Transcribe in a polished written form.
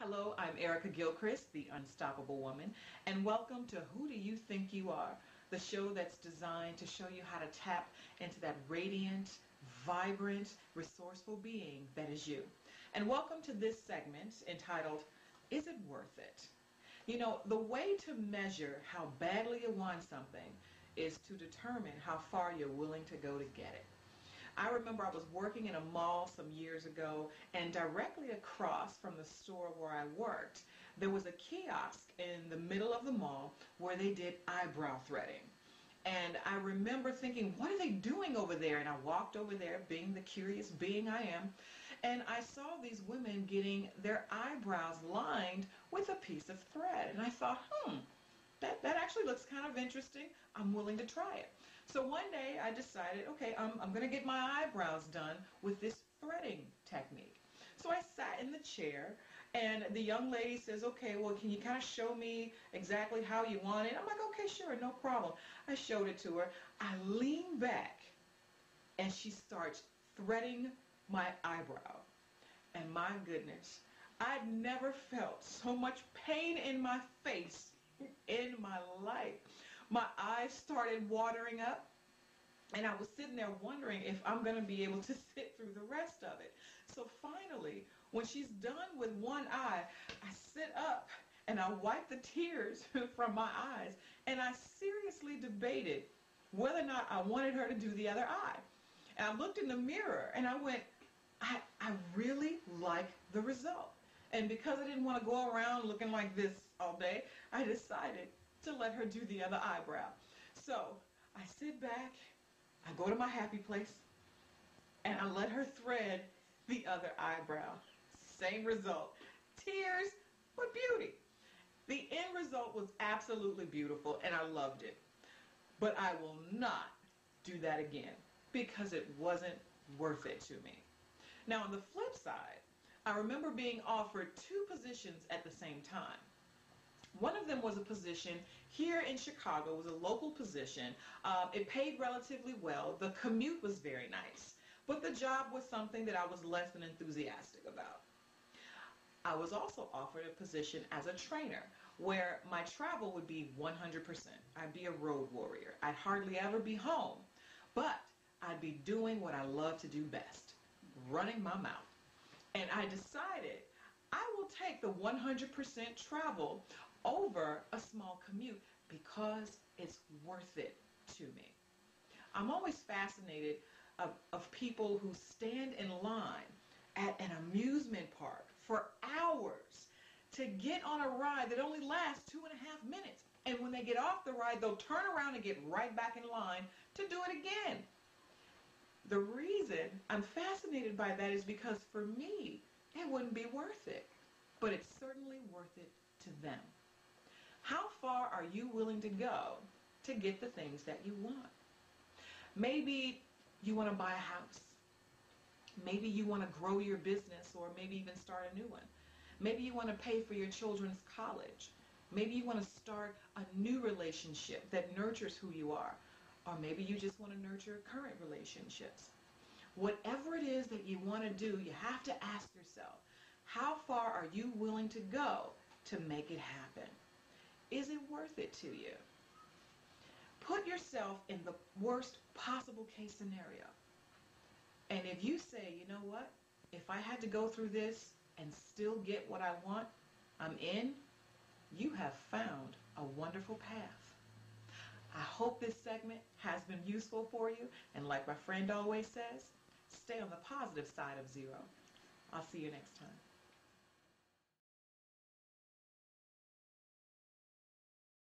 Hello, I'm Erika Gilchrist, the Unstoppable Woman, and welcome to Who Do You Think You Are? The show that's designed to show you how to tap into that radiant, vibrant, resourceful being that is you. And welcome to this segment entitled, Is It Worth It? You know, the way to measure how badly you want something is to determine how far you're willing to go to get it. I remember I was working in a mall some years ago, and directly across from the store where I worked, there was a kiosk in the middle of the mall where they did eyebrow threading. And I remember thinking, what are they doing over there? And I walked over there, being the curious being I am, and I saw these women getting their eyebrows lined with a piece of thread. And I thought, that actually looks kind of interesting. I'm willing to try it. So one day I decided, okay, I'm going to get my eyebrows done with this threading technique. So I sat in the chair, and the young lady says, okay, well, can you kind of show me exactly how you want it? I'm like, okay, sure, no problem. I showed it to her. I lean back, and she starts threading my eyebrow. And my goodness, I'd never felt so much pain in my face in my life. My eyes started watering up, and I was sitting there wondering if I'm going to be able to sit through the rest of it. So finally, when she's done with one eye, I sit up and I wipe the tears from my eyes, and I seriously debated whether or not I wanted her to do the other eye. And I looked in the mirror and I went, I really like the result. And because I didn't want to go around looking like this all day, I decided to let her do the other eyebrow. So I sit back, I go to my happy place, and I let her thread the other eyebrow. Same result. Tears, but beauty. The end result was absolutely beautiful, and I loved it. But I will not do that again because it wasn't worth it to me. Now, on the flip side, I remember being offered two positions at the same time. One of them was a position here in Chicago. It was a local position. It paid relatively well. The commute was very nice, but the job was something that I was less than enthusiastic about. I was also offered a position as a trainer where my travel would be 100%. I'd be a road warrior. I'd hardly ever be home, but I'd be doing what I love to do best, running my mouth. And I decided I will take the 100% travel over a small commute because it's worth it to me. I'm always fascinated of people who stand in line at an amusement park for hours to get on a ride that only lasts 2.5 minutes. And when they get off the ride, they'll turn around and get right back in line to do it again. The reason I'm fascinated by that is because for me, it wouldn't be worth it, but it's certainly worth it to them. How far are you willing to go to get the things that you want? Maybe you want to buy a house. Maybe you want to grow your business, or maybe even start a new one. Maybe you want to pay for your children's college. Maybe you want to start a new relationship that nurtures who you are. Or maybe you just want to nurture current relationships. Whatever it is that you want to do, you have to ask yourself, how far are you willing to go to make it happen? Is it worth it to you? Put yourself in the worst possible case scenario. And if you say, you know what, if I had to go through this and still get what I want, I'm in, you have found a wonderful path. I hope this segment has been useful for you, and like my friend always says, stay on the positive side of zero. I'll see you next time.